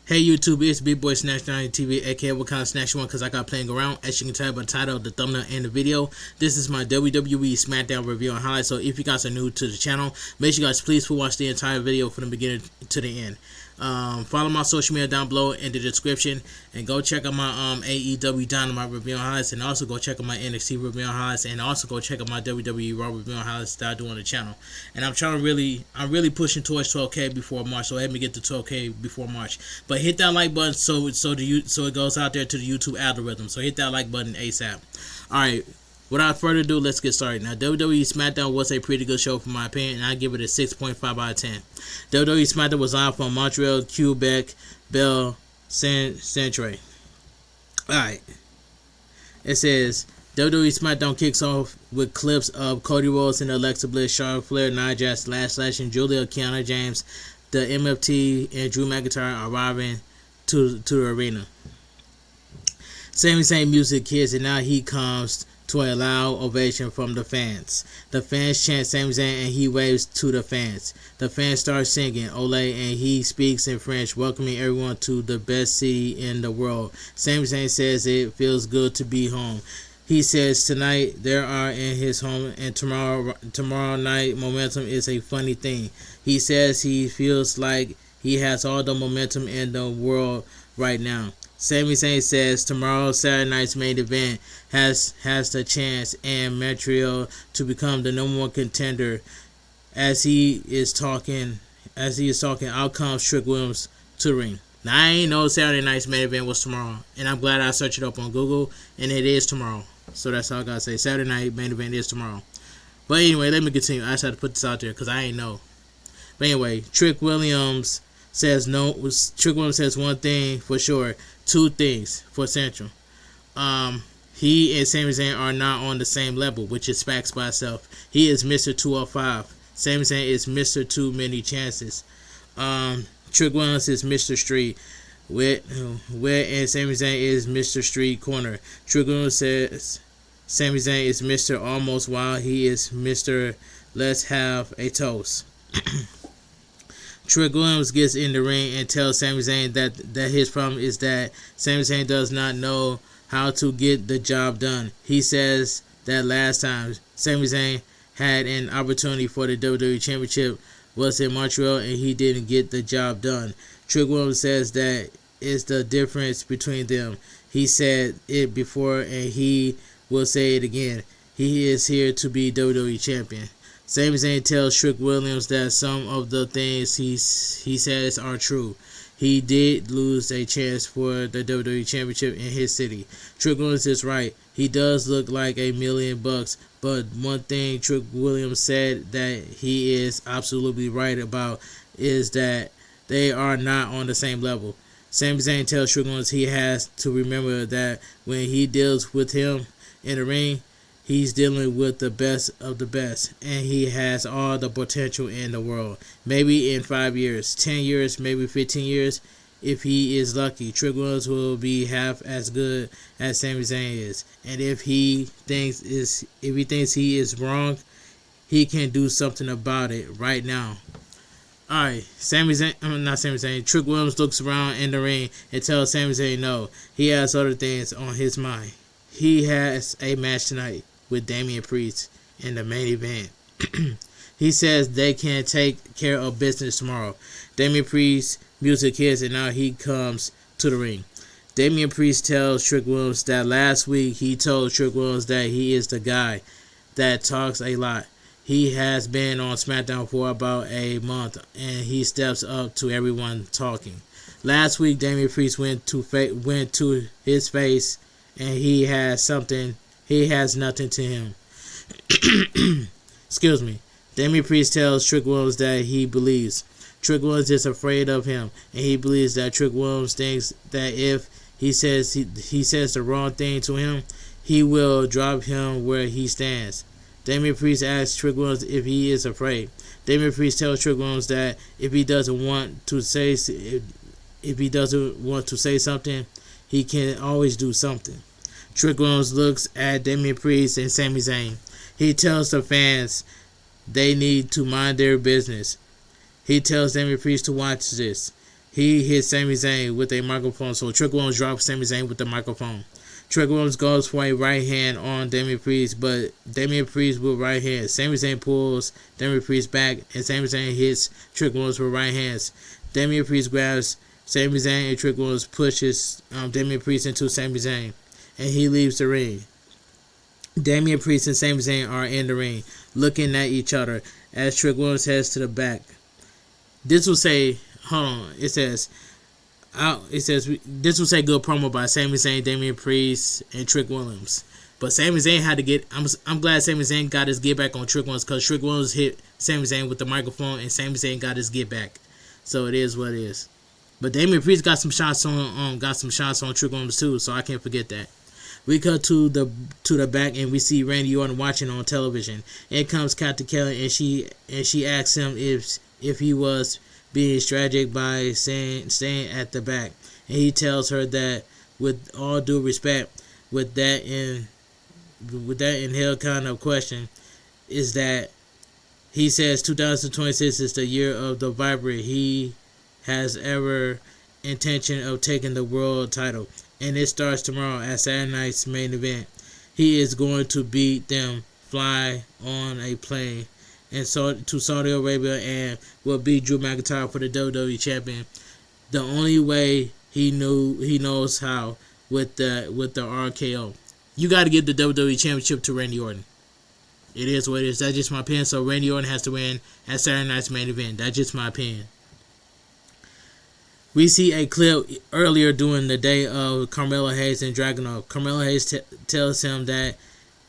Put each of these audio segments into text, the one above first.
Hey YouTube, it's Big Boy Smackdown TV, aka what kind of snacks you want, because I got playing around. As you can tell by the title, the thumbnail, and the video, this is my WWE Smackdown review and highlights. So if you guys are new to the channel, make sure you guys please watch the entire video from the beginning to the end. Follow my social media down below in the description, and go check out my AEW Dynamite review and highlights, and also go check out my NXT review and highlights, and also go check out my WWE Raw review and highlights that I do on the channel. And I'm really pushing towards 12K before March, so help me get to 12K before March. But hit that like button so it goes out there to the YouTube algorithm. So hit that like button ASAP. All right. Without further ado, let's get started. Now, WWE Smackdown was a pretty good show, for my opinion, and I give it a 6.5 out of 10. WWE Smackdown was live from Montreal, Quebec, Belle Centre. Alright. It says, WWE Smackdown kicks off with clips of Cody Rhodes and Alexa Bliss, Charlotte Flair, Nia Jax, Slash, and Julia Kiana James, the MFT, and Drew McIntyre arriving to the arena. Sami Zayn music hits, and now he comes to a loud ovation from the fans. The fans chant Sami Zayn, and he waves to the fans. The fans start singing Ole, and he speaks in French, welcoming everyone to the best city in the world. Sami Zayn says it feels good to be home. He says tonight they are in his home, and tomorrow night momentum is a funny thing. He says he feels like he has all the momentum in the world right now. Sami Zayn says tomorrow, Saturday night's main event, has the chance in Montreal to become the number one contender. As he is talking, out comes Trick Williams to the ring. Now, I ain't know Saturday night's main event was tomorrow, and I'm glad I searched it up on Google, and it is tomorrow. So that's all I gotta say. Saturday night main event is tomorrow. But anyway, let me continue. I just had to put this out there because I ain't know. But anyway, Trick Williams says one thing for sure, two things for Central. He and Sami Zayn are not on the same level, which is facts by itself. He is Mr. 205. Sami Zayn is Mr. Too Many Chances. Trick Williams is Mr. Street, where and Sami Zayn is Mr. Street Corner. Trick Williams says Sami Zayn is Mr. Almost, while he is Mr. Let's Have a Toast. Trick Williams gets in the ring and tells Sami Zayn that his problem is that Sami Zayn does not know how to get the job done. He says that last time Sami Zayn had an opportunity for the WWE Championship was in Montreal, and he didn't get the job done. Trick Williams says that is the difference between them. He said it before, and he will say it again. He is here to be WWE Champion. Sami Zayn tells Trick Williams that some of the things he says are true. He did lose a chance for the WWE Championship in his city. Trick Williams is right. He does look like $1 million, but one thing Trick Williams said that he is absolutely right about is that they are not on the same level. Sami Zayn tells Trick Williams he has to remember that when he deals with him in the ring, he's dealing with the best of the best, and he has all the potential in the world. Maybe in 5 years, 10 years, maybe 15 years, if he is lucky, Trick Williams will be half as good as Sami Zayn is. And if he thinks he is wrong, he can do something about it right now. Alright, Trick Williams looks around in the ring and tells Sami Zayn no, he has other things on his mind. He has a match tonight with Damian Priest in the main event. He says they can take care of business tomorrow. Damian Priest music hits, and now he comes to the ring. Damian Priest tells Trick Williams that last week he told Trick Williams that he is the guy that talks a lot. He has been on SmackDown for about a month, and he steps up to everyone talking. Last week, Damian Priest went to his face, and he has nothing to him. Excuse me. Damian Priest tells Trick Williams that he believes Trick Williams is afraid of him, and he believes that Trick Williams thinks that if he says the wrong thing to him, he will drop him where he stands. Damian Priest asks Trick Williams if he is afraid. Damian Priest tells Trick Williams that if he doesn't want to say something, he can always do something. Trick Williams looks at Damian Priest and Sami Zayn. He tells the fans they need to mind their business. He tells Damian Priest to watch this. he hit Sami Zayn with a microphone. So Trick Williams dropped Sami Zayn with the microphone. Trick Williams goes for a right hand on Damian Priest, but Damian Priest with right hand. Sami Zayn pulls Damian Priest back, and Sami Zayn hits Trick Williams with right hands. Damian Priest grabs Sami Zayn, and Trick Williams pushes Damian Priest into Sami Zayn, and he leaves the ring. Damian Priest and Sami Zayn are in the ring, looking at each other as Trick Williams heads to the back. This will say, hold on, it says this was a good promo by Sami Zayn, Damian Priest, and Trick Williams. But Sami Zayn had to get. I'm glad Sami Zayn got his get back on Trick Williams, because Trick Williams hit Sami Zayn with the microphone, and Sami Zayn got his get back. So it is what it is. But Damian Priest got some shots on Trick Williams too. So I can't forget that. We cut to the back, and we see Randy Orton watching on television. In comes Captain Kelly, and she asks him if he was being strategic by staying at the back, and he tells her that, with all due respect, with that in hell kind of question, is that he says 2026 is the year of the Viper. He has ever intention of taking the world title, and it starts tomorrow at Saturday night's main event. He is going to beat them, fly on a plane, and to Saudi Arabia, and will beat Drew McIntyre for the WWE Champion. The only way he knows how, with the RKO. You got to give the WWE Championship to Randy Orton. It is what it is. That's just my opinion. So Randy Orton has to win at Saturday night's main event. That's just my opinion. We see a clip earlier during the day of Carmelo Hayes and Dragunov. Carmelo Hayes tells him that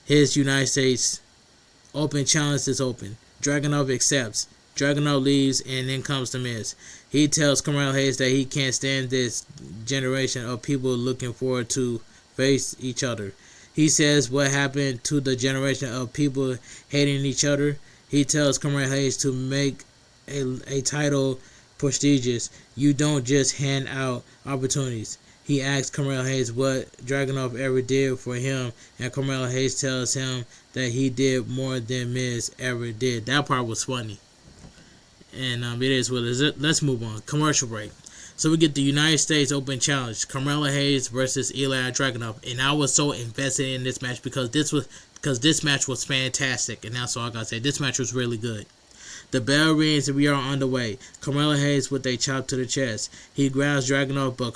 his United States Open challenge is open. Dragunov accepts. Dragunov leaves, and then comes The Miz. He tells Carmelo Hayes that he can't stand this generation of people looking forward to face each other. He says what happened to the generation of people hating each other. He tells Carmelo Hayes to make a title prestigious. You don't just hand out opportunities. He asks Carmelo Hayes what Dragunov ever did for him, and Carmelo Hayes tells him that he did more than Miz ever did. That part was funny. And it is what it is. Let's move on. Commercial break. So we get the United States Open Challenge, Carmelo Hayes versus Ilya Dragunov, and I was so invested in this match because this match was fantastic, and that's all I gotta say. This match was really good. The bell rings and we are on the way. Carmelo Hayes with a chop to the chest. He grabs Dragunov, but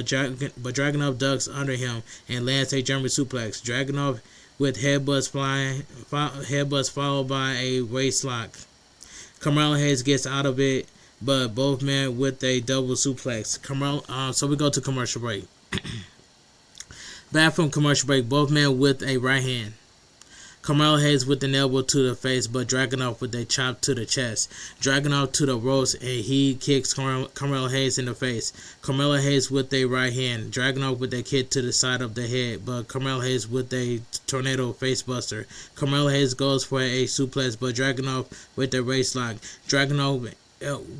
Dragunov ducks under him and lands a German suplex. Dragunov with headbutts followed by a waist lock. Carmelo Hayes gets out of it, but both men with a double suplex. So we go to commercial break. Back from commercial break, both men with a right hand. Carmelo Hayes with an elbow to the face, but Dragunov with a chop to the chest. Dragunov to the ropes, and he kicks Carmelo Hayes in the face. Carmelo Hayes with a right hand. Dragunov with a kick to the side of the head, but Carmelo Hayes with a tornado face buster. Carmelo Hayes goes for a suplex, but Dragunov with the waist lock. Dragunov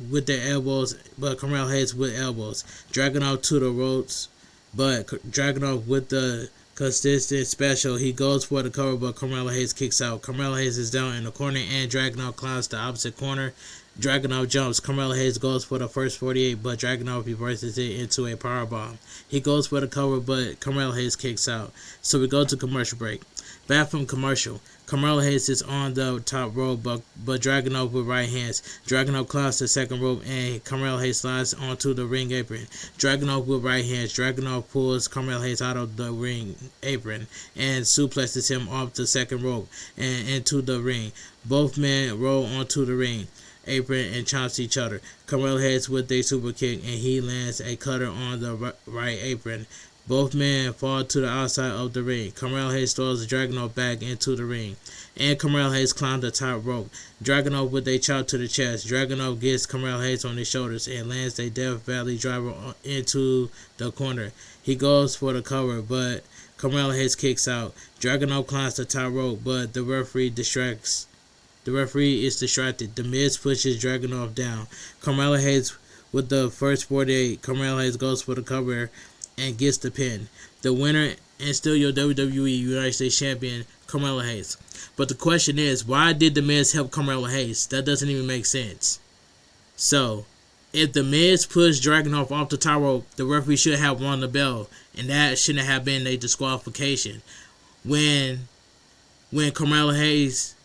with the elbows, but Carmelo Hayes with elbows. Dragunov to the ropes, but Dragunov with the consistent special. He goes for the cover, but Carmelo Hayes kicks out. Carmelo Hayes is down in the corner, and Dragunov climbs the opposite corner. Dragunov jumps. Carmelo Hayes goes for the first 48, but Dragunov reverses it into a powerbomb. He goes for the cover, but Carmelo Hayes kicks out. So we go to commercial break. Back from commercial. Carmelo Hayes is on the top rope, but Dragunov with right hands. Dragunov climbs the second rope, and Carmelo Hayes slides onto the ring apron. Dragunov with right hands. Dragunov pulls Carmelo Hayes out of the ring apron and suplexes him off the second rope and into the ring. Both men roll onto the ring apron and chomps each other. Carmelo Hayes with a super kick, and he lands a cutter on the right apron. Both men fall to the outside of the ring. Carmelo Hayes throws Dragunov back into the ring, and Carmelo Hayes climbs the top rope. Dragunov with a chop to the chest. Dragunov gets Carmelo Hayes on his shoulders and lands a Death Valley driver into the corner. He goes for the cover, but Carmelo Hayes kicks out. Dragunov climbs the top rope, but the referee distracts. The referee is distracted. The Miz pushes Dragunov down. Carmelo Hayes with the first 48. Carmelo Hayes goes for the cover and gets the pin. The winner and still your WWE United States Champion, Carmelo Hayes. But the question is, why did the Miz help Carmelo Hayes? That doesn't even make sense. So, if the Miz pushed Dragunov off the top rope, the referee should have won the bell, and that shouldn't have been a disqualification. When Carmelo Hayes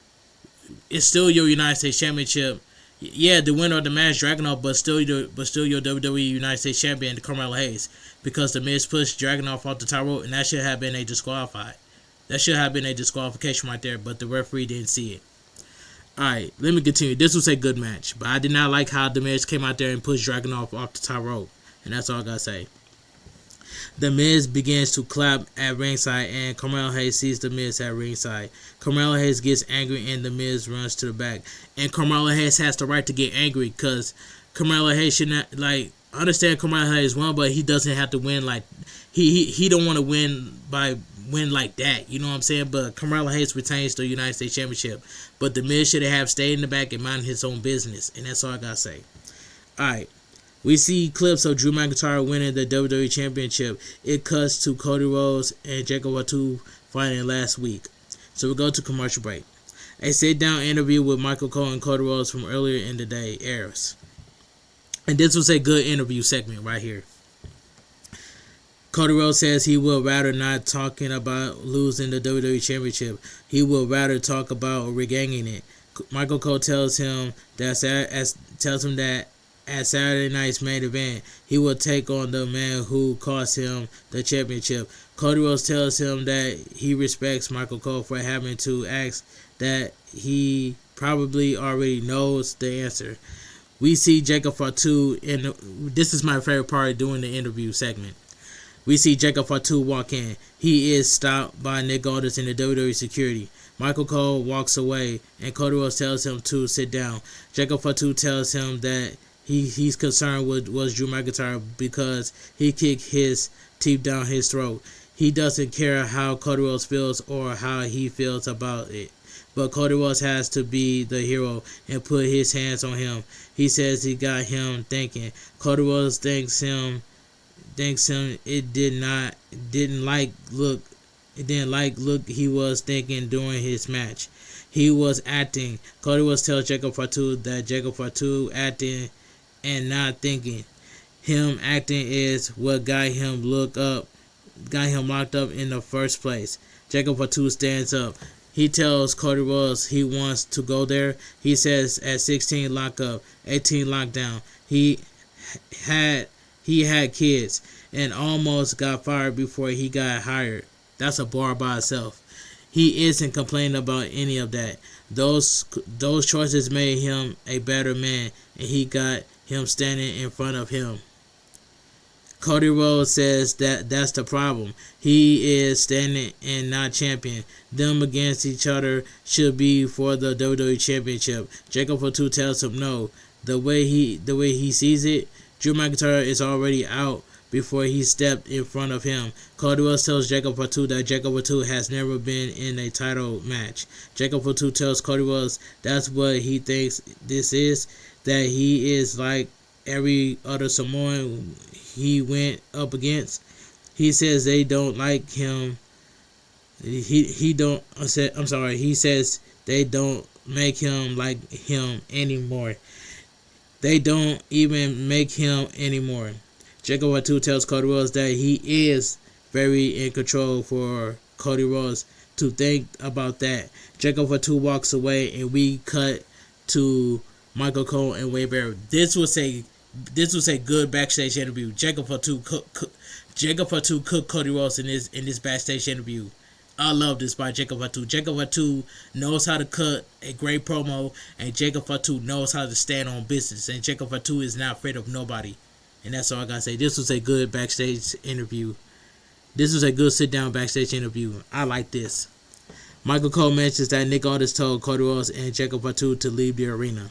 is still your United States Championship, yeah, the winner of the match, Dragunov, but still your WWE United States Champion, Carmelo Hayes, because the Miz pushed Dragunov off the top rope, and that should have been a disqualified. That should have been a disqualification right there, but the referee didn't see it. Alright, let me continue. This was a good match, but I did not like how the Miz came out there and pushed Dragunov off the top rope, and that's all I gotta say. The Miz begins to clap at ringside, and Carmelo Hayes sees the Miz at ringside. Carmelo Hayes gets angry, and the Miz runs to the back. And Carmelo Hayes has the right to get angry, because Carmelo Hayes should not, like, I understand Carmelo Hayes won, but he doesn't have to win like, he don't want to win like that, you know what I'm saying? But Carmelo Hayes retains the United States Championship. But the Miz should have stayed in the back and minded his own business, and that's all I gotta say. Alright. We see clips of Drew McIntyre winning the WWE Championship. It cuts to Cody Rhodes and Jacob Fatu fighting last week. So we go to commercial break. A sit-down interview with Michael Cole and Cody Rhodes from earlier in the day airs. And this was a good interview segment right here. Cody Rhodes says he will rather not talking about losing the WWE Championship. He will rather talk about regaining it. Michael Cole tells him that at Saturday night's main event, he will take on the man who cost him the championship. Cody Rhodes tells him that he respects Michael Cole for having to ask that he probably already knows the answer. We see Jacob Fatu this is my favorite part during the interview segment. We see Jacob Fatu walk in. He is stopped by Nick Aldis and the WWE security. Michael Cole walks away, and Cody Rhodes tells him to sit down. Jacob Fatu tells him that he's concerned with Drew McIntyre because he kicked his teeth down his throat. He doesn't care how Cody Rhodes feels or how he feels about it. But Cody Rhodes has to be the hero and put his hands on him. He says he got him thinking. Cody Rhodes thinks him it didn't like look he was thinking during his match. He was acting. Cody Rhodes tells Jacob Fatu that Jacob Fatu acting and not thinking. Him acting is what got him locked up in the first place. Jacob Fatu stands up. He tells Cody Rhodes he wants to go there. He says at 16 lockup, 18 lockdown. He had kids and almost got fired before he got hired. That's a bar by itself. He isn't complaining about any of that. Those choices made him a better man, and he got him standing in front of him. Cody Rhodes says that's the problem. He is standing and not champion. Them against each other should be for the WWE Championship. Jacob Fatu tells him no. The way he sees it, Drew McIntyre is already out before he stepped in front of him. Cody Rhodes tells Jacob Fatu that Jacob Fatu has never been in a title match. Jacob Fatu tells Cody Rhodes that's what he thinks this is, that he is like every other Samoan he went up against. He says they don't like him. He says they don't make him like him anymore. They don't even make him anymore. Jacob Fatu tells Cody Rhodes that he is very in control for Cody Rhodes to think about that. Jacob Fatu walks away, and we cut to Michael Cole and Wade Barrett. This was a good backstage interview. Jacob Fatu cooked Cody Rhodes in this backstage interview. I love this by Jacob Fatu. Jacob Fatu knows how to cut a great promo, and Jacob Fatu knows how to stand on business. And Jacob Fatu is not afraid of nobody. And that's all I gotta say. This was a good backstage interview. This was a good sit-down backstage interview. I like this. Michael Cole mentions that Nick Aldis told Cody Rhodes and Jacob Fatu to leave the arena.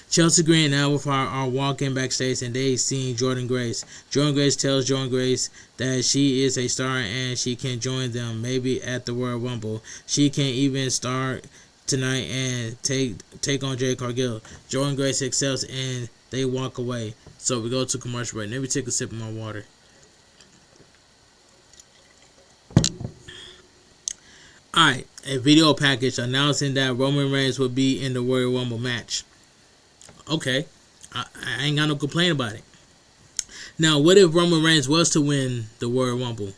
Chelsea Green and Alpha are walking backstage, and they see Jordan Grace. Jordan Grace tells Jordan Grace that she is a star and she can join them, maybe at the Royal Rumble. She can even start tonight and take on Jade Cargill. Jordan Grace accepts, and they walk away. So we go to commercial break. Let me take a sip of my water. Alright, a video package announcing that Roman Reigns will be in the Royal Rumble match. Okay, I ain't got no complaint about it. Now, what if Roman Reigns was to win the Royal Rumble?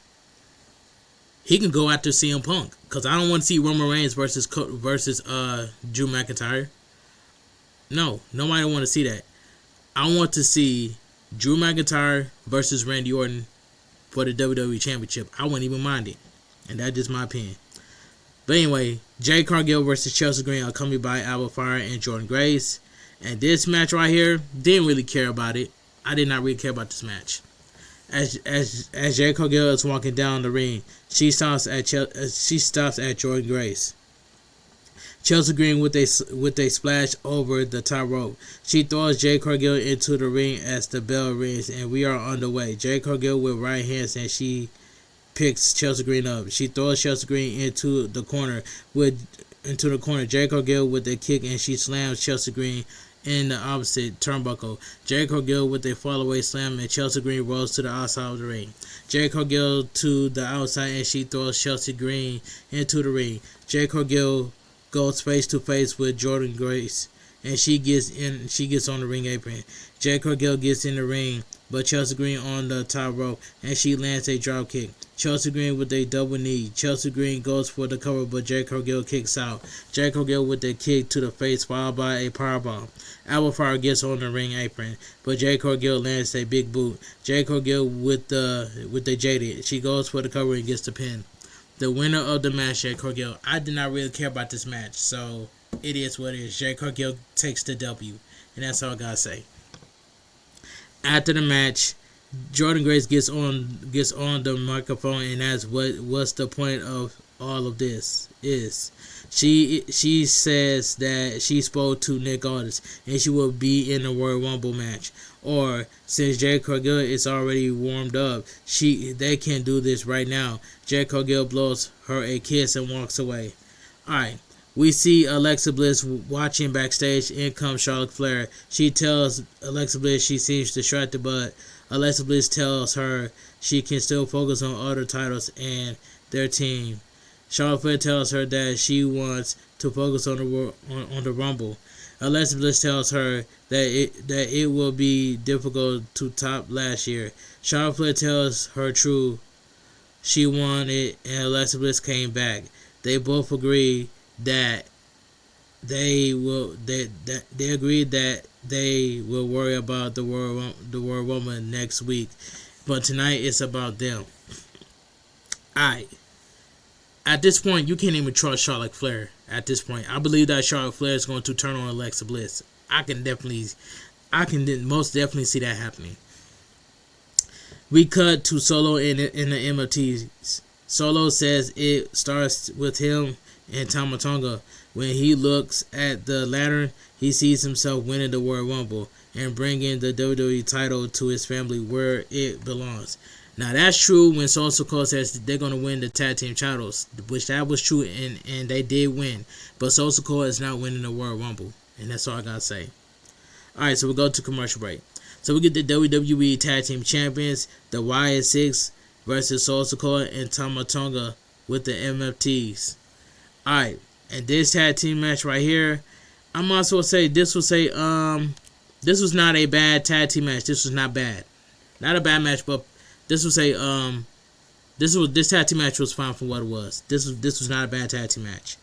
He can go after CM Punk, because I don't want to see Roman Reigns versus Drew McIntyre. No, nobody want to see that. I want to see Drew McIntyre versus Randy Orton for the WWE Championship. I wouldn't even mind it, and that's just my opinion. But anyway, Jade Cargill versus Chelsea Green, accompanied by Alba Fire and Jordan Grace. And this match right here, didn't really care about it. I did not really care about this match. As Jade Cargill is walking down the ring, she stops at Jordan Grace. Chelsea Green with a splash over the top rope. She throws Jade Cargill into the ring as the bell rings, and we are underway. Jade Cargill with right hands, and she picks Chelsea Green up. She throws Chelsea Green into the corner. Jade Cargill with a kick, and she slams Chelsea Green in the opposite turnbuckle. Jade Cargill with a fall-away slam, and Chelsea Green rolls to the outside of the ring. Jade Cargill to the outside, and she throws Chelsea Green into the ring. Jade Cargill goes face to face with Jordan Grace, and she gets on the ring apron. Jade Cargill gets in the ring, but Chelsea Green on the top rope, and she lands a drop kick. Chelsea Green with a double knee. Chelsea Green goes for the cover, but Jade Cargill kicks out. Jade Cargill with a kick to the face, followed by a powerbomb. Alba Fire gets on the ring apron, but Jade Cargill lands a big boot. Jade Cargill with the jaded. She goes for the cover and gets the pin. The winner of the match, Jade Cargill. I did not really care about this match, so it is what it is. Jade Cargill takes the W, and that's all I gotta say. After the match, Jordan Grace gets on the microphone, and that's what's the point of all of this is. She says that she spoke to Nick Aldis, and she will be in the Royal Rumble match. Or since Jade Cargill is already warmed up, they can do this right now. Jade Cargill blows her a kiss and walks away. Alright. We see Alexa Bliss watching backstage. In comes Charlotte Flair. She tells Alexa Bliss she seems distracted, but Alexa Bliss tells her she can still focus on other titles and their team. Charlotte Flair tells her that she wants to focus on the Rumble. Alexa Bliss tells her that it will be difficult to top last year. Charlotte Flair tells her true she won it, and Alexa Bliss came back. They both agree that they agreed that they will worry about the Royal Woman next week, but tonight it's about them. Alright. At this point, you can't even trust Charlotte Flair. At this point, I believe that Charlotte Flair is going to turn on Alexa Bliss. I can most definitely see that happening. We cut to Solo in the MFTs. Solo says it starts with him and Tama Tonga. When he looks at the ladder, he sees himself winning the Royal Rumble and bringing the WWE title to his family where it belongs. Now that's true when Solo Sikoa says they're going to win the tag team titles, which that was true, and they did win. But Solo Sikoa is not winning the Royal Rumble, and that's all I got to say. Alright, so we go to commercial break. So we get the WWE Tag Team Champions, the Wyatt Six versus Solo Sikoa and Tama Tonga with the MFTs. Alright, and this tag team match right here, I might as well say this was not a bad tag team match. This was not bad. Not a bad match, but this tag team match was fine for what it was. This was not a bad tag team match.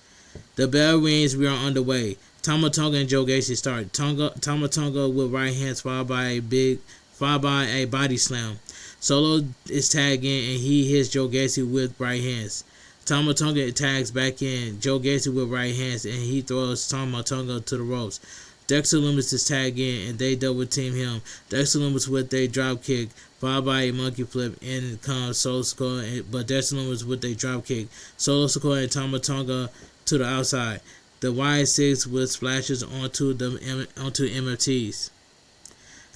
The bell rings, we are underway. Tama Tonga and Joe Gacy start. Tama Tonga with right hands followed by a body slam. Solo is tagged in and he hits Joe Gacy with right hands. Tama Tonga tags back in Joe Gacy with right hands and he throws Tama Tonga to the ropes. Dexter Lumis is tagged in and they double team him. Dexter Lumis with a drop kick followed by a monkey flip, and comes Solo Sikoa, but Dexter Lumis with a drop kick. Solo Sikoa and Tama Tonga to the outside. The Wyatt Six with splashes onto MFTs.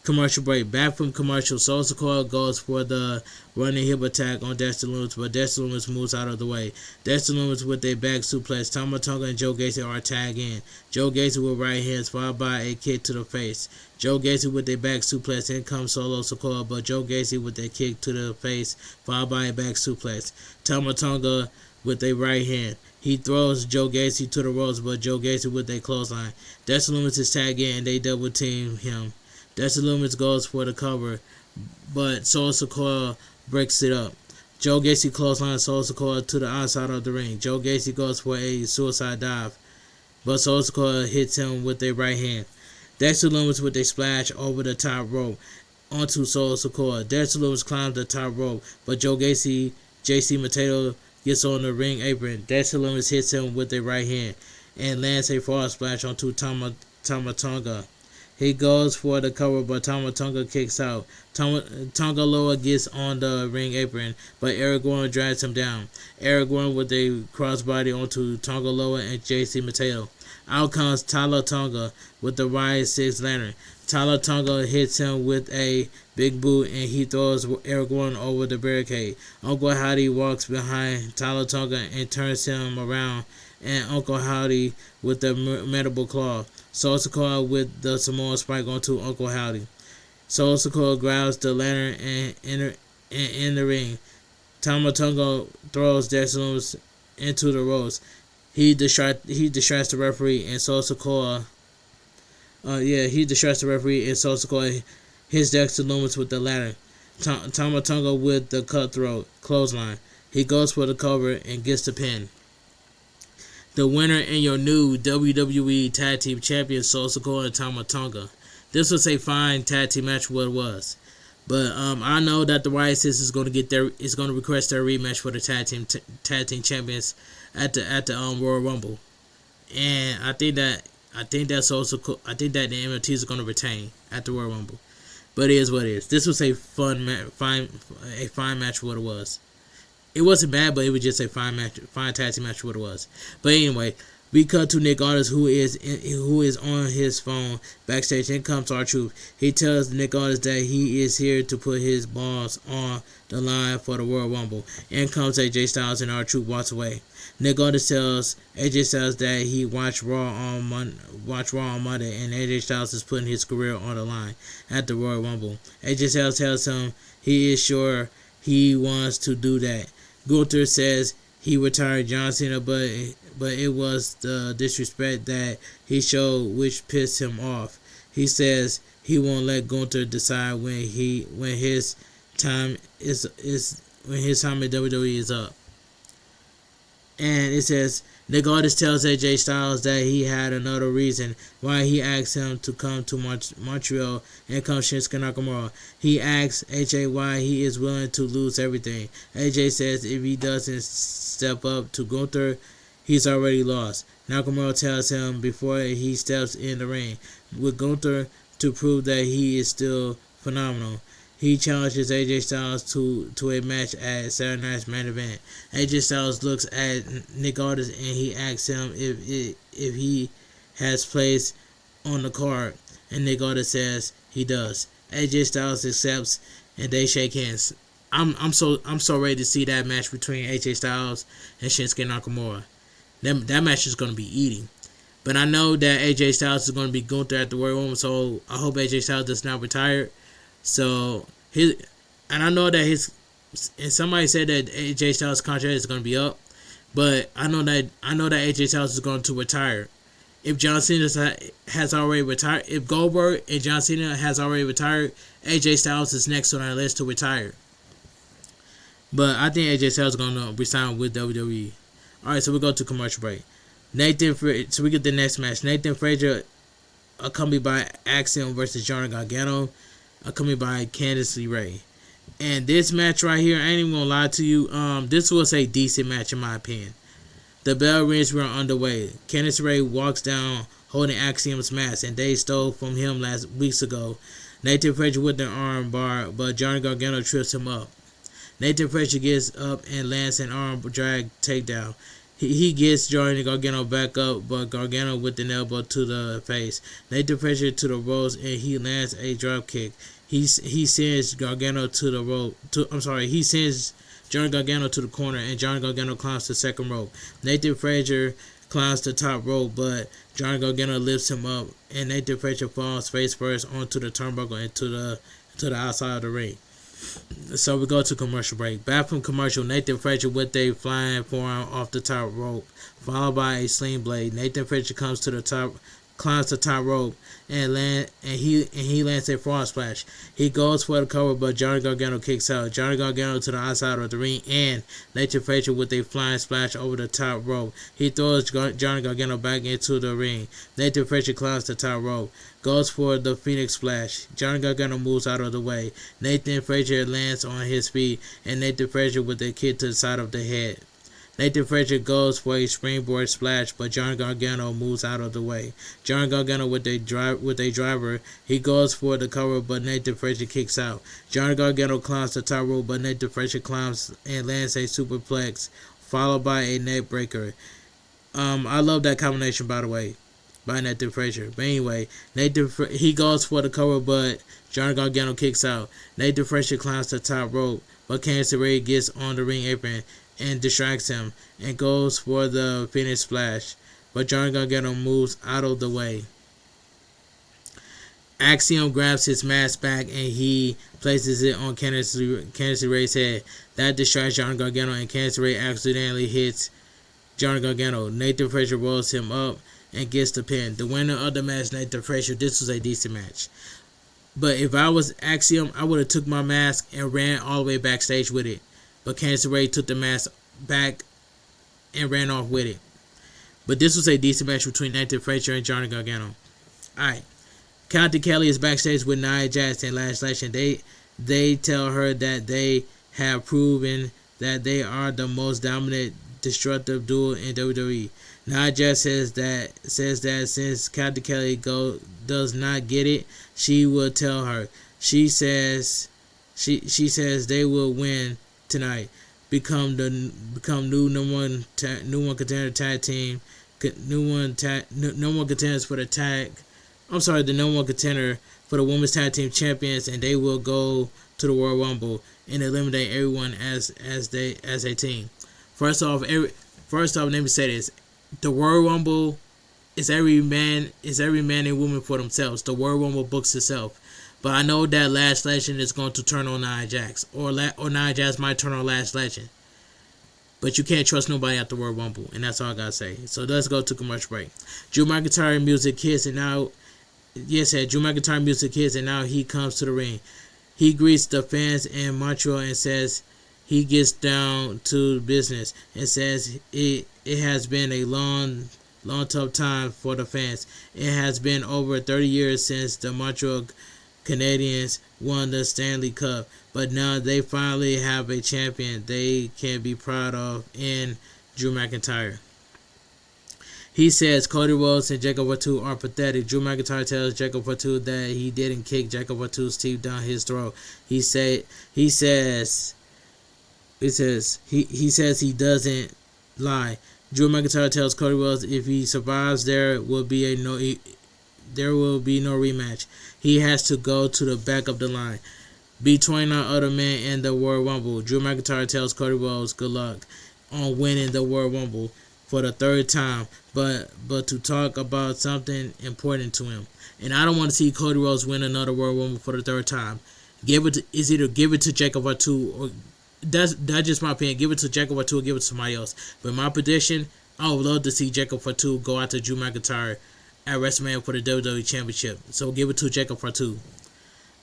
Commercial break. Back from commercial, Solo Sikoa goes for the running hip attack on Dexter Lumis, but Dexter Lumis moves out of the way. Dexter Lumis with a back suplex. Tama Tonga and Joe Gacy are tagged in. Joe Gacy with right hands followed by a kick to the face. Joe Gacy with a back suplex. In comes Solo Sikoa, but Joe Gacy with a kick to the face followed by a back suplex. Tama Tonga with a right hand. He throws Joe Gacy to the ropes, but Joe Gacy with a clothesline. Dexter Lumis is tagged in and they double team him. Dexter Lumis goes for the cover, but Solo Sikoa breaks it up. Joe Gacy clotheslines Solo Sikoa to the outside of the ring. Joe Gacy goes for a suicide dive, but Solo Sikoa hits him with a right hand. Dexter Lumis with a splash over the top rope onto Solo Sikoa. Dexter Lumis climbs the top rope, but Joe Gacy, JC Mateo, gets on the ring apron. Dexter Lumis hits him with a right hand and lands a frog splash onto Tama Tonga. He goes for the cover, but Tama Tonga kicks out. Tonga Loa gets on the ring apron, but Eric Warren drags him down. Eric Warren with a crossbody onto Tonga Loa and JC Mateo. Out comes Tyler Tonga with the Riot 6 lantern. Tyler Tonga hits him with a big boot and he throws Eric Warren over the barricade. Uncle Howdy walks behind Tyler Tonga and turns him around, and Uncle Howdy with the mandible claw. Solo Sikoa with the Samoan spike onto Uncle Howdy. Solo Sikoa grabs the lantern and in the ring. Tama Tonga throws Dexter Lumis into the ropes. He distracts the referee, and Solo Sikoa hits Dexter Lumis with the lantern. Tama Tonga with the cutthroat clothesline. He goes for the cover and gets the pin. The winner and your new WWE Tag Team Champions, Solo Sikoa and Tama Tonga. This was a fine tag team match, what it was. But I know that the Riot Sisters is going to request their rematch for the tag team champions at the Royal Rumble, and I think that the MFTs are going to retain at the Royal Rumble. But it is what it is. This was a fine match, what it was. It wasn't bad, but it was just a fine tag team match, what it was. But anyway, we cut to Nick Aldis, who is on his phone backstage. In comes R-Truth. He tells Nick Aldis that he is here to put his balls on the line for the Royal Rumble. In comes AJ Styles, and R-Truth walks away. Nick Aldis tells AJ Styles that he watched Raw on Monday, and AJ Styles is putting his career on the line at the Royal Rumble. AJ Styles tells him he is sure he wants to do that. Gunther says he retired John Cena, but it was the disrespect that he showed which pissed him off. He says he won't let Gunther decide when his time in WWE is up. And it says Nick Aldis tells AJ Styles that he had another reason why he asked him to come to Montreal, and comes Shinsuke Nakamura. He asks AJ why he is willing to lose everything. AJ says if he doesn't step up to Gunther, he's already lost. Nakamura tells him before he steps in the ring with Gunther to prove that he is still phenomenal. He challenges AJ Styles to a match at Saturday Night's Main Event. AJ Styles looks at Nick Aldis and he asks him if he has place on the card, and Nick Aldis says he does. AJ Styles accepts and they shake hands. I'm so ready to see that match between AJ Styles and Shinsuke Nakamura. That match is going to be eating. But I know that AJ Styles is going to be Gunther at the Royal Rumble, so I hope AJ Styles does not retire. So I know that and somebody said that AJ Styles' contract is going to be up, but I know that AJ Styles is going to retire. If John Cena has already retired, if Goldberg and John Cena has already retired, AJ Styles is next on our list to retire. But I think AJ Styles is going to resign with WWE. All right, so we go to commercial break. So we get the next match. Nathan Frazier, accompanied by Axiom versus Johnny Gargano, accompanied by Candice LeRae. And this match right here, I ain't even gonna lie to you. This was a decent match in my opinion. The bell rings were underway. Candice LeRae walks down holding Axiom's mask, and they stole from him weeks ago. Nathan Frazier with the arm bar, but Johnny Gargano trips him up. Nathan Frazier gets up and lands an arm drag takedown. He gets Johnny Gargano back up, but Gargano with an elbow to the face. Nathan Frazier to the ropes, and he lands a drop kick. He sends Gargano to the rope. He sends Johnny Gargano to the corner, and Johnny Gargano climbs the second rope. Nathan Frazier climbs the top rope, but Johnny Gargano lifts him up, and Nathan Frazier falls face first onto the turnbuckle and to the outside of the ring. So we go to commercial break. Back from commercial, Nathan Frazier with a flying forearm off the top rope, followed by a sling blade. Nathan Frazier comes to the top climbs the top rope and he lands a frog splash. He goes for the cover, but Johnny Gargano kicks out. Johnny Gargano to the outside of the ring, and Nathan Frazier with a flying splash over the top rope. He throws Johnny Gargano back into the ring. Nathan Frazier climbs the top rope, goes for the Phoenix Splash. Johnny Gargano moves out of the way. Nathan Frazier lands on his feet, and Nathan Frazier with a kick to the side of the head. Nathan Frazier goes for a springboard splash, but Johnny Gargano moves out of the way. Johnny Gargano with a driver. He goes for the cover, but Nathan Frazier kicks out. Johnny Gargano climbs the top rope, but Nathan Frazier climbs and lands a superplex, followed by a neck breaker. I love that combination, by the way, by Nathan Frazier. But anyway, he goes for the cover, but Johnny Gargano kicks out. Nathan Frazier climbs the top rope, but Candice LeRae gets on the ring apron and distracts him and goes for the Phoenix Splash, but Johnny Gargano moves out of the way. Axiom grabs his mask back and he places it on Candice LeRae's head. That distracts Johnny Gargano, and Candice LeRae accidentally hits Johnny Gargano. Nathan Frazier rolls him up and gets the pin. The winner of the match, Nathan Frazier. This was a decent match. But if I was Axiom, I would have took my mask and ran all the way backstage with it. But Candice LeRae took the mask back and ran off with it. But this was a decent match between Nathan Frazier and Johnny Gargano. Alright. County Kelly is backstage with Nia Jax and Lash Lash, and they tell her that they have proven that they are the most dominant, destructive duo in WWE. Nia Jax says that since County Kelly does not get it, she will tell her. She says they will win tonight, become new number one contender tag team, number one contenders for the tag. I'm sorry, the number one contender for the women's tag team champions, and they will go to the Royal Rumble and eliminate everyone as a team. First off, let me say this: the Royal Rumble is every man and woman for themselves. The Royal Rumble books itself. But I know that Lash Legend is going to turn on Nia Jax, or Nia Jax might turn on Lash Legend. But you can't trust nobody at the Royal Rumble, and that's all I gotta say. So let's go to commercial break. Drew McIntyre music hits, and now, Drew McIntyre music hits, and now he comes to the ring. He greets the fans in Montreal and says he gets down to business and says it has been a long tough time for the fans. It has been over 30 years since the Montreal Canadiens won the Stanley Cup, but now they finally have a champion they can be proud of in Drew McIntyre. He says Cody Rhodes and Jacob Fatu are pathetic. Drew McIntyre tells Jacob Fatu that he didn't kick Jacob Fatu's teeth down his throat. He says he doesn't lie. Drew McIntyre tells Cody Rhodes if he survives, there will be no rematch. He has to go to the back of the line. Be 29 other men in the Royal Rumble. Drew McIntyre tells Cody Rhodes good luck on winning the Royal Rumble for the third time, but to talk about something important to him. And I don't want to see Cody Rhodes win another Royal Rumble for the third time. Either give it to Jacob Fatu, or that's just my opinion. Give it to Jacob Fatu or give it to somebody else. But my prediction, I would love to see Jacob Fatu go out to Drew McIntyre at WrestleMania for the WWE Championship. So give it to Jacob Fatu.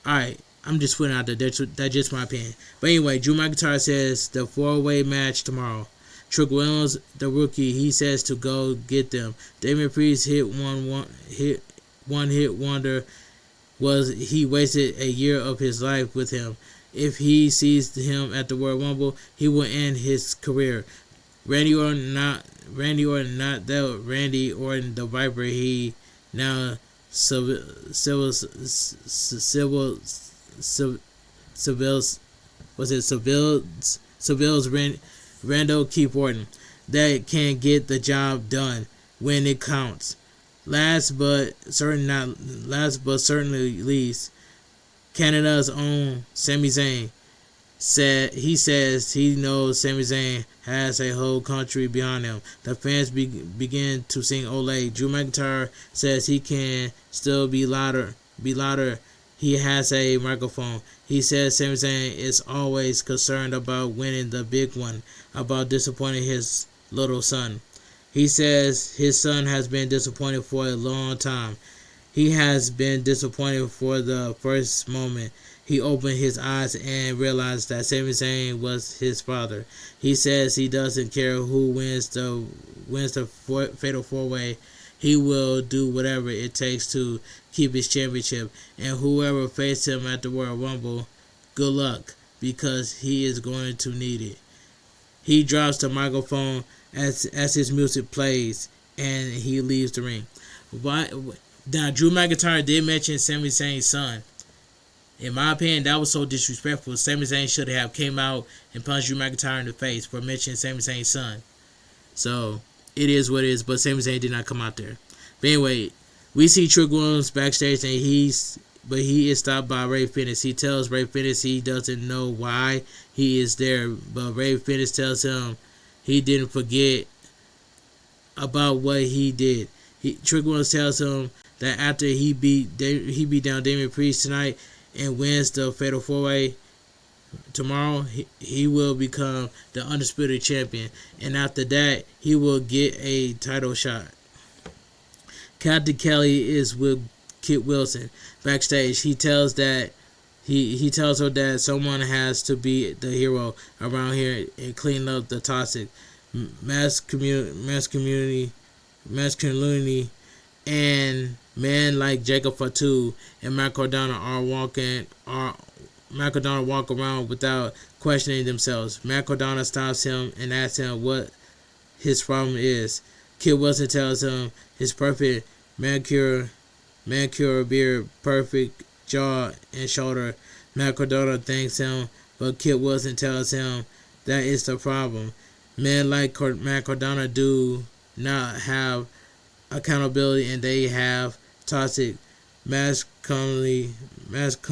Alright, I'm just putting out there. That's just my opinion. But anyway, Drew McIntyre says the 4-way match tomorrow. Trick Williams, the rookie, he says to go get them. Damien Priest one hit wonder. He wasted a year of his life with him. If he sees him at the Royal Rumble, he will end his career. Randy Orton, the Viper, he now Seville's Randall Keith Orton that can get the job done when it counts. Last but certainly least, Canada's own Sami Zayn says he knows Sami Zayn has a whole country behind him. The fans begin to sing Olay. Drew McIntyre says he can still be louder. He has a microphone. He says Sami Zayn is always concerned about winning the big one, about disappointing his little son. He says his son has been disappointed for a long time. He has been disappointed for the first moment he opened his eyes and realized that Sami Zayn was his father. He says he doesn't care who wins the Fatal 4-Way. He will do whatever it takes to keep his championship. And whoever faces him at the Royal Rumble, good luck, because he is going to need it. He drops the microphone as his music plays, and he leaves the ring. Now, Drew McIntyre did mention Sami Zayn's son. In my opinion, that was so disrespectful. Sami Zayn should have came out and punched Drew McIntyre in the face for mentioning Sami Zayn's son. So, it is what it is, but Sami Zayn did not come out there. But anyway, we see Trick Williams backstage, and he is stopped by Ray Phoenix. He tells Ray Phoenix he doesn't know why he is there, but Ray Phoenix tells him he didn't forget about what he did. Trick Williams tells him that after he beat down Damian Priest tonight and wins the Fatal 4-Way tomorrow, he will become the undisputed champion, and after that he will get a title shot. Captain Kelly is with Kit Wilson backstage. He tells her that someone has to be the hero around here and clean up the toxic masculinity, and men like Jacob Fatu and Matt Cardona walk around without questioning themselves. Matt Cardona stops him and asks him what his problem is. Kit Wilson tells him his perfect manicure beard, perfect jaw and shoulder. Matt Cardona thanks him, but Kit Wilson tells him that is the problem. Men like Matt Cardona do not have accountability, and they have toxic masculinity. Matt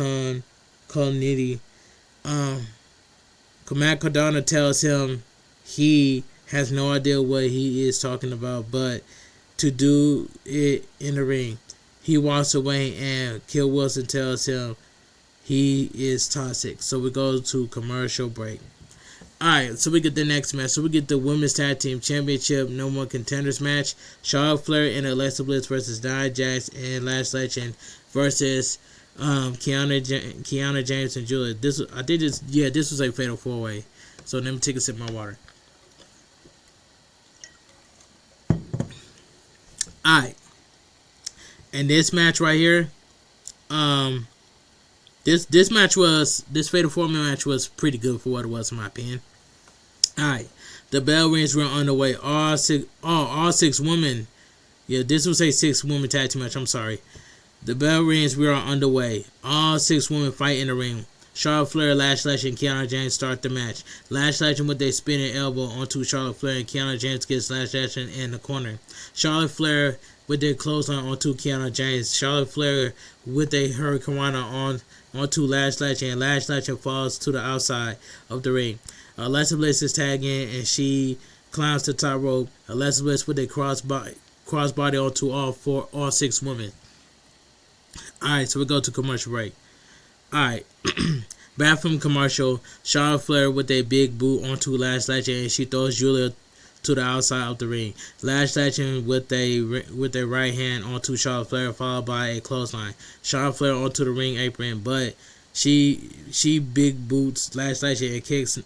Cardona tells him he has no idea what he is talking about, but to do it in the ring. He walks away, and Kit Wilson tells him he is toxic. So we go to commercial break. Alright, so we get the next match. So we get the Women's Tag Team Championship No More Contenders match. Charlotte Flair and Alexa Bliss versus Nia Jax and Lash Legend versus Kiana James and Julia. This was a Fatal 4-Way. So let me take a sip of my water. Alright. And this match right here, this Fatal 4-Way match was pretty good for what it was in my opinion. Alright. The bell rings, we're on the way. All six women. Yeah, this was a 6-woman tag team match, I'm sorry. The bell rings, we are underway. All 6 women fight in the ring. Charlotte Flair, Lash Legend, and Kiana James start the match. Lash Legend with a spinning elbow onto Charlotte Flair, and Kiana James gets Lash Legend in the corner. Charlotte Flair with their clothesline onto Kiana James. Charlotte Flair with a hurricanrana onto Lash Legend, and Lash Legend falls to the outside of the ring. Alexa Bliss is tagging, and she climbs the top rope. Alexa Bliss with a crossbody onto all 6 women. Alright, so we go to commercial break. Alright. Back from commercial, Charlotte Flair with a big boot onto Lash Legend, and she throws Julia to the outside of the ring. Lash Legend with a right hand onto Charlotte Flair, followed by a clothesline. Charlotte Flair onto the ring apron, but she big boots Lash Legend and kicks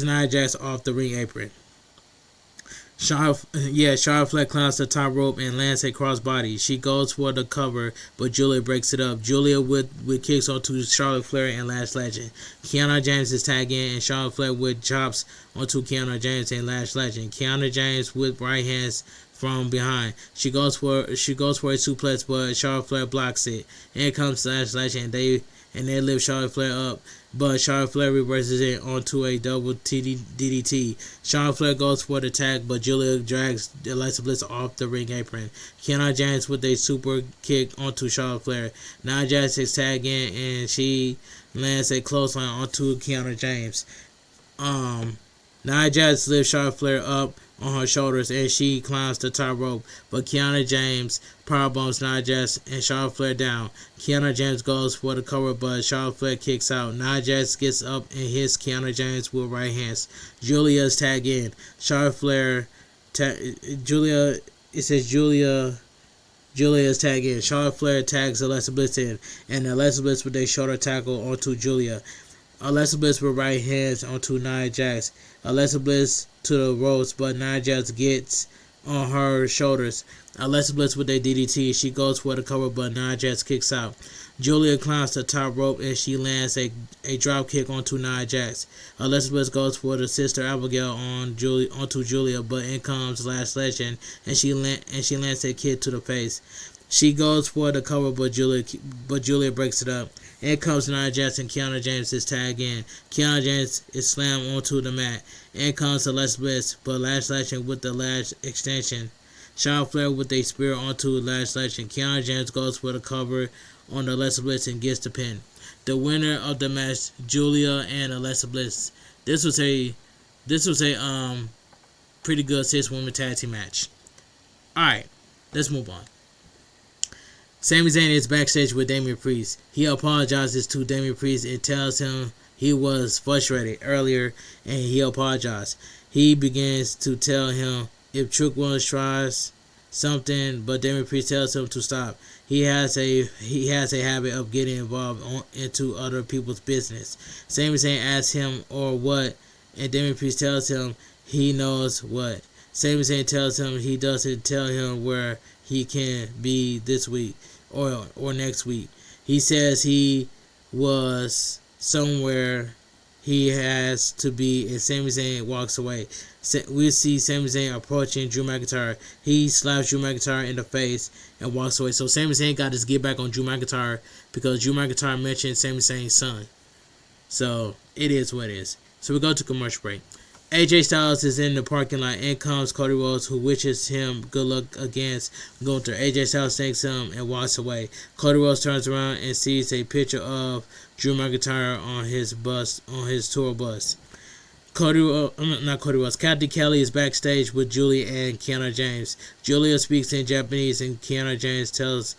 Nia Jax off the ring apron. Charlotte Flair climbs the top rope and lands a crossbody. She goes for the cover, but Julia breaks it up. Julia with kicks onto Charlotte Flair and Lash Legend. Kiana James is tagging, and Charlotte Flair with chops onto Kiana James and Lash Legend. Kiana James with right hands from behind. She goes for a suplex, but Charlotte Flair blocks it. And here comes Lash Legend, and they lift Charlotte Flair up, but Charlotte Flair reverses it onto a double DDT. Charlotte Flair goes for the tag, but Julia drags Alexa Bliss off the ring apron. Kiana James with a super kick onto Charlotte Flair. Nia Jax is tagging, and she lands a clothesline onto Kiana James. Nia Jax lifts Charlotte Flair up on her shoulders, and she climbs the top rope, but Kiana James powerbombs Nia Jax and Charlotte Flair down. Kiana James goes for the cover, but Charlotte Flair kicks out. Nia Jax gets up and hits Kiana James with right hands. Julia's tag in. Charlotte Flair Julia. It says Julia is tagging. Charlotte Flair tags Alexa Bliss in, and Alexa Bliss with a shoulder tackle onto Julia. Alexa Bliss with right hands onto Nia Jax. Alexa Bliss to the ropes, but Nia Jax gets on her shoulders. Alexa Bliss with a DDT. She goes for the cover, but Nia Jax kicks out. Julia climbs the top rope and she lands a drop kick onto Nia Jax. Alexa Bliss goes for the Sister Abigail onto Julia, but in comes Lash Legend and she lands a kick to the face. She goes for the cover, but Julia breaks it up. In comes Nia Jax and Kiana James is tagged in. Kiana James is slammed onto the mat. In comes Alexa Bliss, but Lash Legend with the lash extension. Charlotte Flair with a spear onto Lash Legend. Kiana James goes for the cover on Alexa Bliss and gets the pin. The winner of the match, Julia and Alexa Bliss. This was a pretty good 6-woman tag team match. Alright, let's move on. Sami Zayn is backstage with Damian Priest. He apologizes to Damian Priest and tells him he was frustrated earlier and he apologized. He begins to tell him if Trick Williams tries something, but Damian Priest tells him to stop. He has a habit of getting involved into other people's business. Sami Zayn asks him or what, and Damian Priest tells him he knows what. Sami Zayn tells him he doesn't tell him where he can be this week or next week. He says he was somewhere he has to be, and Sami Zayn walks away. We see Sami Zayn approaching Drew McIntyre. He slaps Drew McIntyre in the face and walks away. So Sami Zayn got his get back on Drew McIntyre because Drew McIntyre mentioned Sami Zayn's son. So it is what it is. So we go to commercial break. AJ Styles is in the parking lot. In comes Cody Rhodes, who wishes him good luck against Gunther. AJ Styles thanks him and walks away. Cody Rhodes turns around and sees a picture of Drew McIntyre on his tour bus. Kathy Kelly is backstage with Julia and Kiana James. Julia speaks in Japanese and Kiana James tells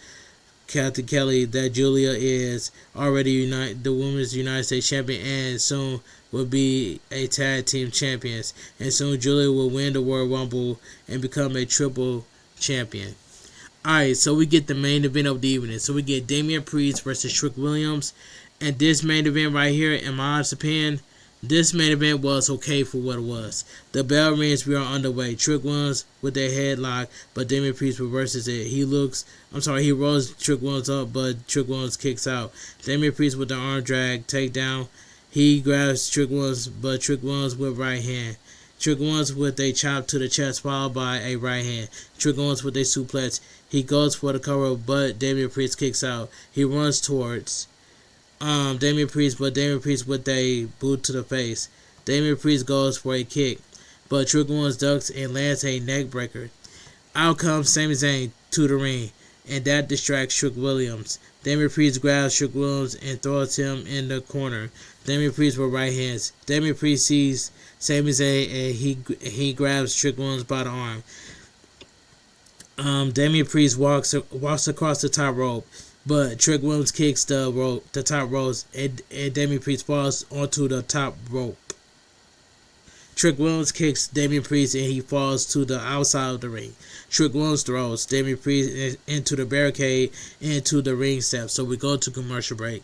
Kathy Kelly that Julia is already the Women's United States Champion and soon will be a tag team champions. And soon Julia will win the Royal Rumble and become a triple champion. Alright, so we get the main event of the evening. So we get Damian Priest versus Trick Williams. And this main event right here, in my honest opinion, this main event was okay for what it was. The bell rings, we are underway. Trick Williams with their headlock, but Damian Priest reverses it. He rolls Trick Williams up, but Trick Williams kicks out. Damian Priest with the arm drag, takedown. He grabs Trick Williams, but Trick Williams with right hand. Trick Williams with a chop to the chest, followed by a right hand. Trick Williams with a suplex. He goes for the cover, but Damian Priest kicks out. He runs towards Damian Priest, but Damian Priest with a boot to the face. Damian Priest goes for a kick, but Trick Williams ducks and lands a neck breaker. Out comes Sami Zayn to the ring, and that distracts Trick Williams. Damian Priest grabs Trick Williams and throws him in the corner. Damian Priest with right hands. Damian Priest sees Sami Zayn and he grabs Trick Williams by the arm. Damian Priest walks across the top rope, but Trick Williams kicks the top ropes, and Damian Priest falls onto the top rope. Trick Williams kicks Damian Priest and he falls to the outside of the ring. Trick Williams throws Damian Priest into the barricade into the ring steps. So we go to commercial break.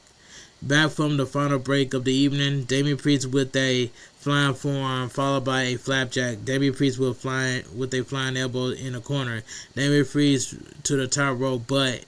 Back from the final break of the evening, Damian Priest with a flying forearm followed by a flapjack. Damian Priest with a flying elbow in the corner. Damian Priest to the top rope, but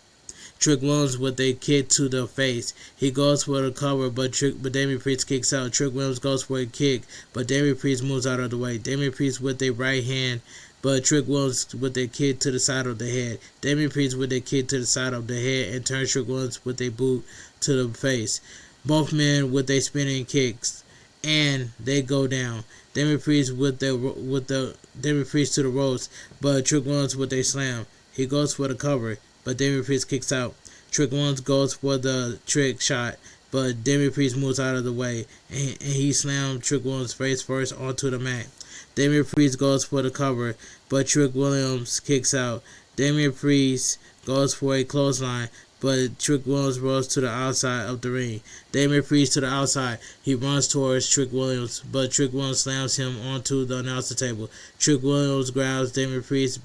Trick Williams with a kick to the face. He goes for the cover, but Damian Priest kicks out. Trick Williams goes for a kick, but Damian Priest moves out of the way. Damian Priest with a right hand, but Trick Williams with a kick to the side of the head. Damian Priest with a kick to the side of the head and turns Trick Williams with a boot to the face. Both men with a spinning kicks, and they go down. Damian Priest Damian Priest to the ropes, but Trick Williams with a slam. He goes for the cover, but Damian Priest kicks out. Trick Williams goes for the trick shot, but Damian Priest moves out of the way, and he slams Trick Williams face first onto the mat. Damian Priest goes for the cover, but Trick Williams kicks out. Damian Priest goes for a clothesline, but Trick Williams runs to the outside of the ring. Damian Priest to the outside. He runs towards Trick Williams, but Trick Williams slams him onto the announcer table. Trick Williams grabs Damian Priest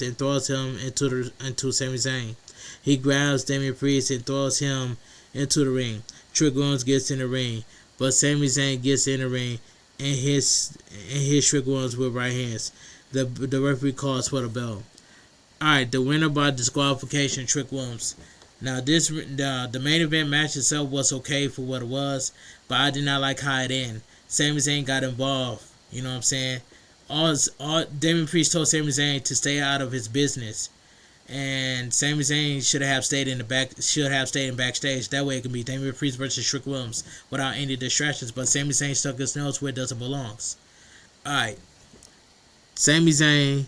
and throws him into Sami Zayn. He grabs Damian Priest and throws him into the ring. Trick Williams gets in the ring, but Sami Zayn gets in the ring and hits Trick Williams with right hands. The referee calls for the bell. Alright, the winner by disqualification, Trick Williams. Now the main event match itself was okay for what it was, but I did not like how it ended. Sami Zayn got involved. You know what I'm saying? All Damian Priest told Sami Zayn to stay out of his business, and Sami Zayn should have stayed in backstage. That way it can be Damian Priest versus Trick Williams without any distractions. But Sami Zayn stuck his nose where it doesn't belong. Alright, Sami Zayn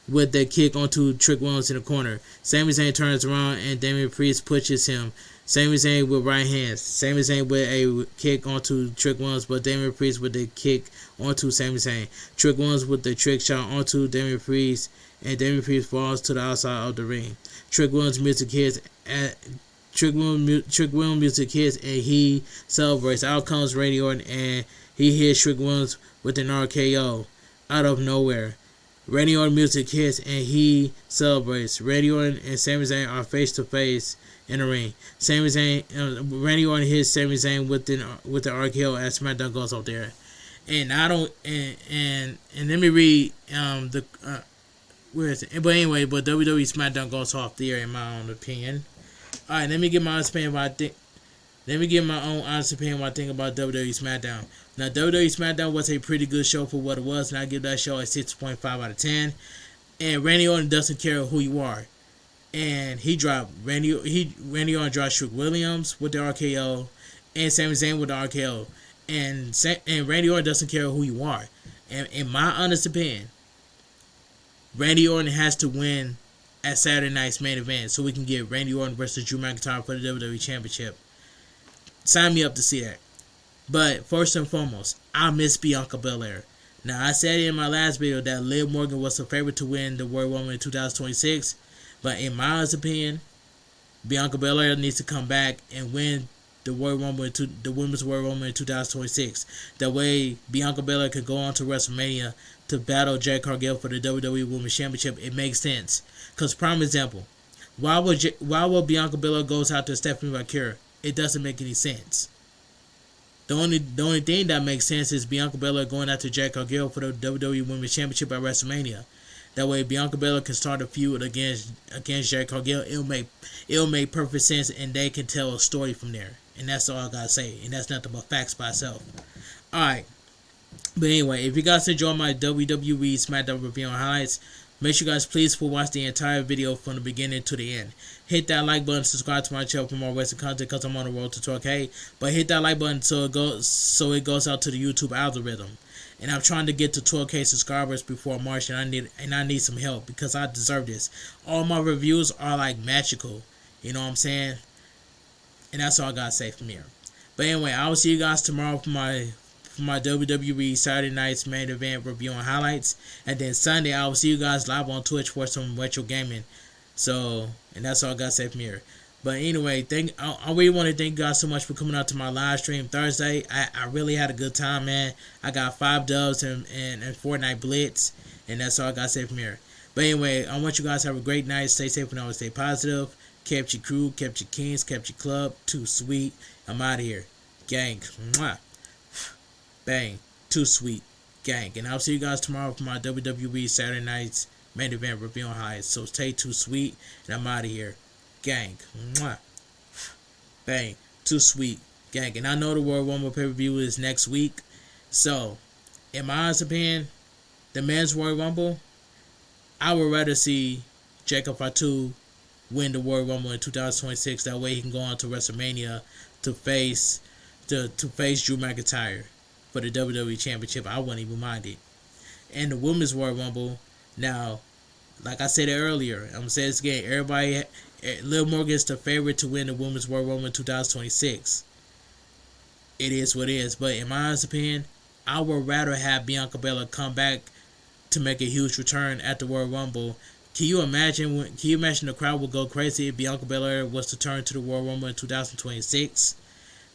with the kick onto Trick Williams in the corner. Sami Zayn turns around and Damian Priest pushes him. Sami Zayn with right hands. Sami Zayn with a kick onto Trick Williams, but Damian Priest with the kick onto Sami Zayn. Trick Williams with the trick shot onto Damian Priest, and Damian Priest falls to the outside of the ring. Trick Williams music hits, and he celebrates. Out comes Randy Orton, and he hits Trick Williams with an RKO out of nowhere. Randy Orton music hits and he celebrates. Randy Orton and Sami Zayn are face to face in the ring. Randy Orton hits Sami Zayn with the RKO as SmackDown goes out there. And I don't and let me read where is it? But anyway, WWE Smackdown goes off there in my own opinion. Alright, let me give my honest opinion what I think. Let me give my own honest opinion what I think about WWE Smackdown. Now, WWE Smackdown was a pretty good show for what it was, and I give that show a 6.5 out of 10. And Randy Orton doesn't care who you are. And Randy Orton dropped Trick Williams with the RKO, and Sami Zayn with the RKO. And Randy Orton doesn't care who you are. And in my honest opinion, Randy Orton has to win at Saturday night's main event so we can get Randy Orton versus Drew McIntyre for the WWE Championship. Sign me up to see that. But first and foremost, I miss Bianca Belair. Now, I said in my last video that Liv Morgan was the favorite to win the World Woman in 2026. But in my honest opinion, Bianca Belair needs to come back and win the Women's World Woman in 2026. That way, Bianca Belair could go on to WrestleMania to battle Jade Cargill for the WWE Women's Championship. It makes sense. Because, prime example, why would Bianca Belair goes out to Stephanie McMahon? It doesn't make any sense. The only thing that makes sense is Bianca Belair going after Jade Cargill for the WWE Women's Championship at WrestleMania. That way, Bianca Belair can start a feud against Jade Cargill. It'll make perfect sense, and they can tell a story from there. And that's all I gotta say. And that's nothing but facts by itself. All right. But anyway, if you guys enjoy my WWE Smackdown review and highlights, make sure you guys please watch the entire video from the beginning to the end. Hit that like button, subscribe to my channel for more wrestling content because I'm on the road to 12K. But hit that like button so it goes out to the YouTube algorithm. And I'm trying to get to 12K subscribers before March, and I need some help because I deserve this. All my reviews are like magical. You know what I'm saying? And that's all I gotta say from here. But anyway, I will see you guys tomorrow for my WWE Saturday night's main event review and highlights. And then Sunday, I will see you guys live on Twitch for some retro gaming. So, and that's all I gotta say from here. But anyway, I really want to thank you guys so much for coming out to my live stream Thursday. I really had a good time, man. I got 5 dubs and Fortnite Blitz. And that's all I gotta say from here. But anyway, I want you guys to have a great night. Stay safe and always stay positive. Kept your crew, kept your kings, kept your club. Too sweet. I'm out of here. Gang. Mwah. Bang. Too sweet. Gang. And I'll see you guys tomorrow for my WWE Saturday night's main event review and highlights. So stay too sweet. And I'm out of here. Gang. Mwah. Bang. Too sweet. Gang. And I know the World Rumble pay-per-view is next week. So, in my honest opinion, the men's Royal Rumble, I would rather see Jacob Fatu win the Royal Rumble in 2026. That way he can go on to WrestleMania to face Drew McIntyre for the WWE Championship. I wouldn't even mind it. And the women's Royal Rumble, now, like I said earlier, I'm going to say this again, Liv Morgan is the favorite to win the women's Royal Rumble in 2026. It is what it is. But in my honest opinion, I would rather have Bianca Belair come back to make a huge return at the Royal Rumble Can you imagine the crowd would go crazy if Bianca Belair was to turn to the Royal Rumble in 2026?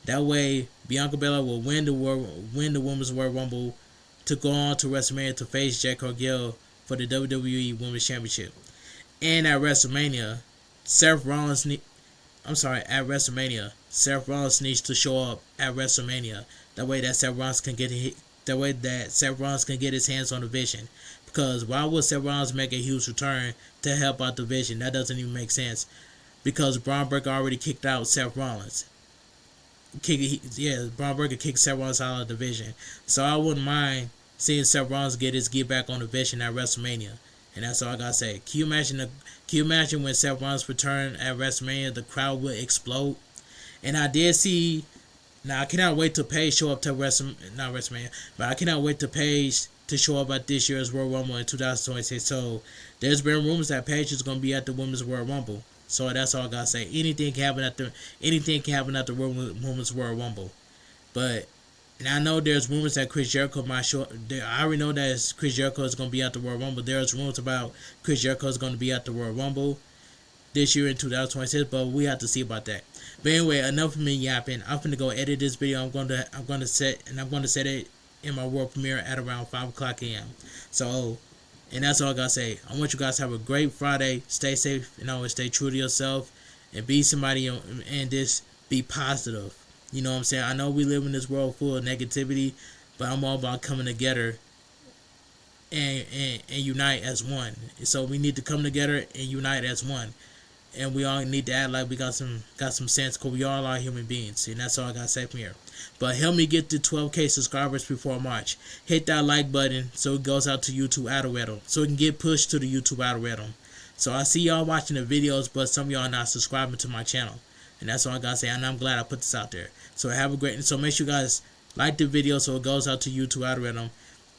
That way, Bianca Belair will win the Women's Royal Rumble to go on to WrestleMania to face Jade Cargill for the WWE Women's Championship. And at WrestleMania, Seth Rollins needs to show up at WrestleMania. That way that Seth Rollins can get his hands on the Vision. Because why would Seth Rollins make a huge return to help out the Vision? That doesn't even make sense. Because Braun Breaker already kicked out Seth Rollins. Braun Breaker kicked Seth Rollins out of the Division. So I wouldn't mind seeing Seth Rollins get his get back on the Vision at WrestleMania. And that's all I gotta say. Can you imagine when Seth Rollins returned at WrestleMania, the crowd would explode? And I did see. Now I cannot wait to Paige show up to WrestleMania, but I cannot wait to Paige to show up at this year's Royal Rumble in 2026. So there's been rumors that Paige is gonna be at the Women's Royal Rumble. So that's all I gotta say. Anything can happen at the Women's Royal Rumble. But and I know there's rumors that Chris Jericho might show up. I already know that Chris Jericho is going to be at the Royal Rumble. There's rumors about Chris Jericho is going to be at the Royal Rumble this year in 2026, but we have to see about that. But anyway, enough of me yapping. I'm going to go edit this video. I'm going to set it in my world premiere at around 5:00 a.m. So, and that's all I gotta say. I want you guys to have a great Friday. Stay safe and always stay true to yourself and be somebody and just be positive. You know what I'm saying? I know we live in this world full of negativity, but I'm all about coming together and unite as one. So we need to come together and unite as one. And we all need to act like we got some sense, because we all are human beings. And that's all I got to say from here. But help me get to 12K subscribers before March. Hit that like button so it goes out to YouTube algorithm. So it can get pushed to the YouTube algorithm. So I see y'all watching the videos, but some of y'all not subscribing to my channel. And that's all I gotta say, and I'm glad I put this out there. So have a great, so make sure you guys like the video so it goes out to YouTube algorithm,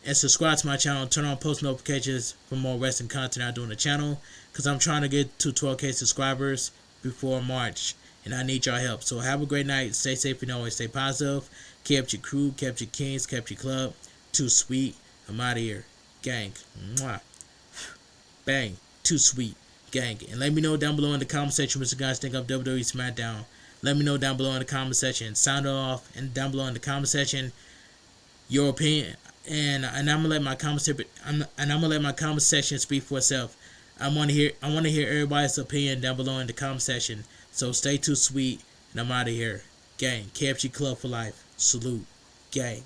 and subscribe to my channel, turn on post notifications for more wrestling content I do on the channel, because I'm trying to get to 12K subscribers before March, and I need y'all help. So have a great night, stay safe and always stay positive, kept your crew, kept your kings, kept your club, too sweet, I'm out of here, gang, mwah, bang, too sweet. Gang, and let me know down below in the comment section what you guys think of WWE Smackdown. Let me know down below in the comment section. Sound it off, and down below in the comment section your opinion. And I'm gonna let my comment section speak for itself. I want to hear everybody's opinion down below in the comment section. So stay too sweet, and I'm out of here. Gang, KFG Club for life. Salute, gang.